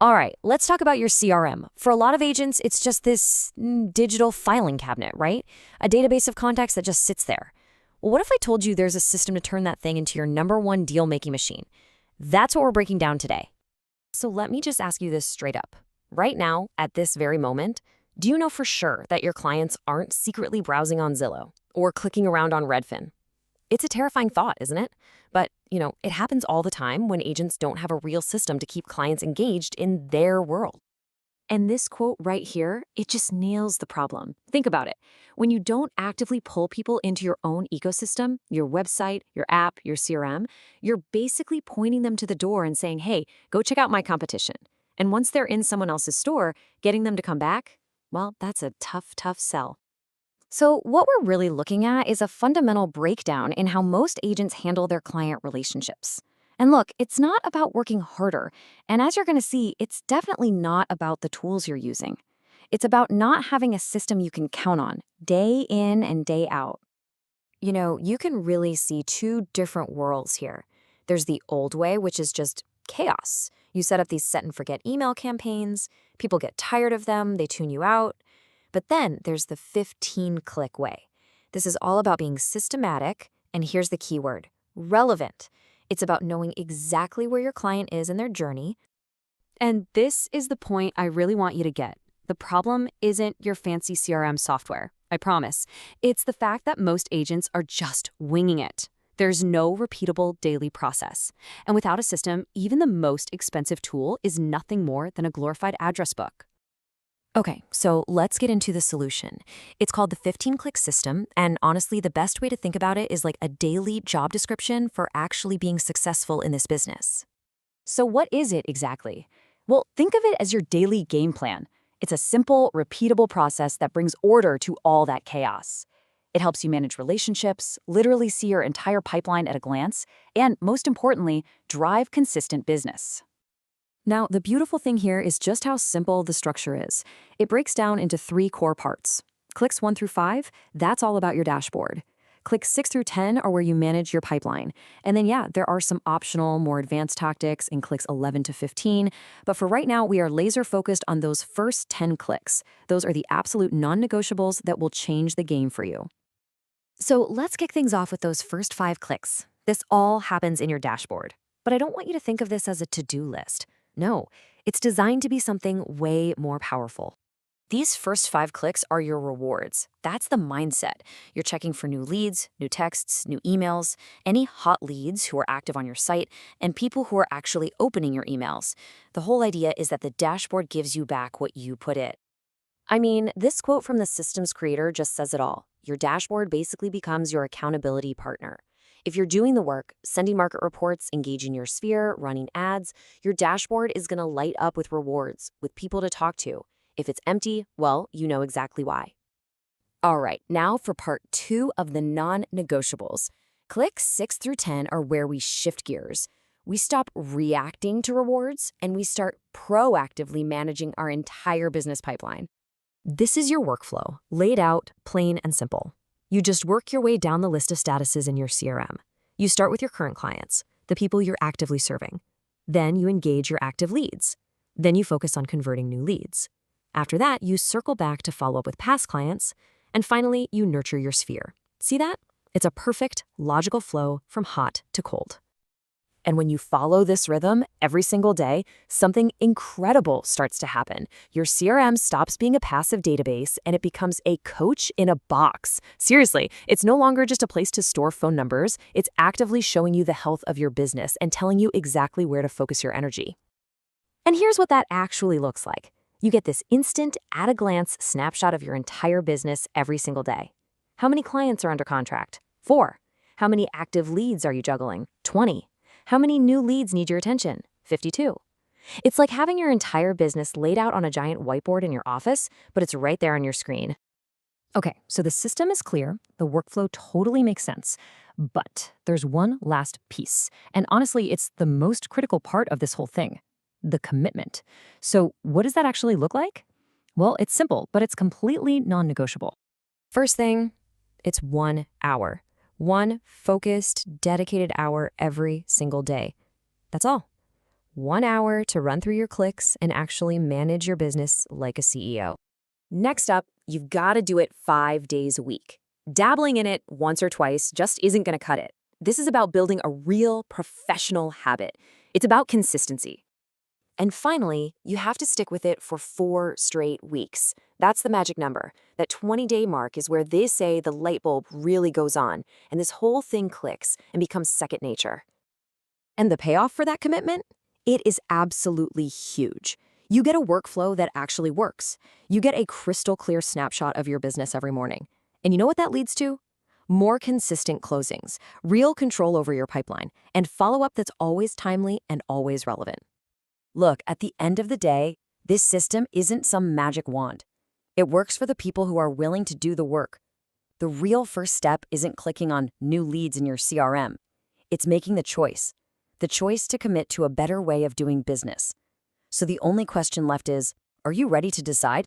All right, let's talk about your CRM. For a lot of agents, it's just this digital filing cabinet, right? A database of contacts that just sits there. Well, what if I told you there's a system to turn that thing into your number one deal-making machine? That's what we're breaking down today. So let me just ask you this straight up. Right now, at this very moment, do you know for sure that your clients aren't secretly browsing on Zillow or clicking around on Redfin? It's a terrifying thought, isn't it? But, it happens all the time when agents don't have a real system to keep clients engaged in their world. And this quote right here, it just nails the problem. Think about it. When you don't actively pull people into your own ecosystem, your website, your app, your CRM, you're basically pointing them to the door and saying, hey, go check out my competition. And once they're in someone else's store, getting them to come back, well, that's a tough, tough sell. So, what we're really looking at is a fundamental breakdown in how most agents handle their client relationships. And look, it's not about working harder. And as you're going to see, it's definitely not about the tools you're using. It's about not having a system you can count on, day in and day out. You can really see two different worlds here. There's the old way, which is just chaos. You set up these set and forget email campaigns, people get tired of them, they tune you out. But then there's the 15-click way. This is all about being systematic, and here's the key word, relevant. It's about knowing exactly where your client is in their journey. And this is the point I really want you to get. The problem isn't your fancy CRM software, I promise. It's the fact that most agents are just winging it. There's no repeatable daily process. And without a system, even the most expensive tool is nothing more than a glorified address book. Okay, so let's get into the solution. It's called the 15-click system, and honestly, the best way to think about it is like a daily job description for actually being successful in this business. So what is it exactly? Well, think of it as your daily game plan. It's a simple, repeatable process that brings order to all that chaos. It helps you manage relationships, literally see your entire pipeline at a glance, and most importantly, drive consistent business. Now, the beautiful thing here is just how simple the structure is. It breaks down into 3 core parts. Clicks 1 through 5, that's all about your dashboard. Clicks 6 through 10 are where you manage your pipeline. And then, there are some optional, more advanced tactics in clicks 11 to 15. But for right now, we are laser focused on those first 10 clicks. Those are the absolute non-negotiables that will change the game for you. So let's kick things off with those first 5 clicks. This all happens in your dashboard. But I don't want you to think of this as a to-do list. No, it's designed to be something way more powerful. These first 5 clicks are your rewards. That's the mindset. You're checking for new leads, new texts, new emails, any hot leads who are active on your site, and people who are actually opening your emails. The whole idea is that the dashboard gives you back what you put in. I mean, this quote from the systems creator just says it all. Your dashboard basically becomes your accountability partner. If you're doing the work, sending market reports, engaging your sphere, running ads, your dashboard is going to light up with rewards, with people to talk to. If it's empty, well, you know exactly why. All right, now for part 2 of the non-negotiables. Clicks 6 through 10 are where we shift gears. We stop reacting to rewards, and we start proactively managing our entire business pipeline. This is your workflow, laid out, plain and simple. You just work your way down the list of statuses in your CRM. You start with your current clients, the people you're actively serving. Then you engage your active leads. Then you focus on converting new leads. After that, you circle back to follow up with past clients. And finally, you nurture your sphere. See that? It's a perfect, logical flow from hot to cold. And when you follow this rhythm every single day, something incredible starts to happen. Your CRM stops being a passive database and it becomes a coach in a box. Seriously, it's no longer just a place to store phone numbers. It's actively showing you the health of your business and telling you exactly where to focus your energy. And here's what that actually looks like. You get this instant, at-a-glance snapshot of your entire business every single day. How many clients are under contract? 4. How many active leads are you juggling? 20. How many new leads need your attention? 52. It's like having your entire business laid out on a giant whiteboard in your office, but it's right there on your screen. Okay, so the system is clear, the workflow totally makes sense, but there's one last piece. And honestly, it's the most critical part of this whole thing, the commitment. So what does that actually look like? Well, it's simple, but it's completely non-negotiable. First thing, it's 1 hour. 1 focused, dedicated hour every single day. That's all. 1 hour to run through your clicks and actually manage your business like a CEO. Next up, you've got to do it 5 days a week. Dabbling in it once or twice just isn't going to cut it. This is about building a real professional habit. It's about consistency. And finally, you have to stick with it for 4 straight weeks. That's the magic number. That 20-day mark is where they say the light bulb really goes on, and this whole thing clicks and becomes second nature. And the payoff for that commitment? It is absolutely huge. You get a workflow that actually works. You get a crystal clear snapshot of your business every morning. And you know what that leads to? More consistent closings, real control over your pipeline, and follow-up that's always timely and always relevant. Look, at the end of the day, this system isn't some magic wand. It works for the people who are willing to do the work. The real first step isn't clicking on new leads in your CRM. It's making the choice to commit to a better way of doing business. So the only question left is, are you ready to decide?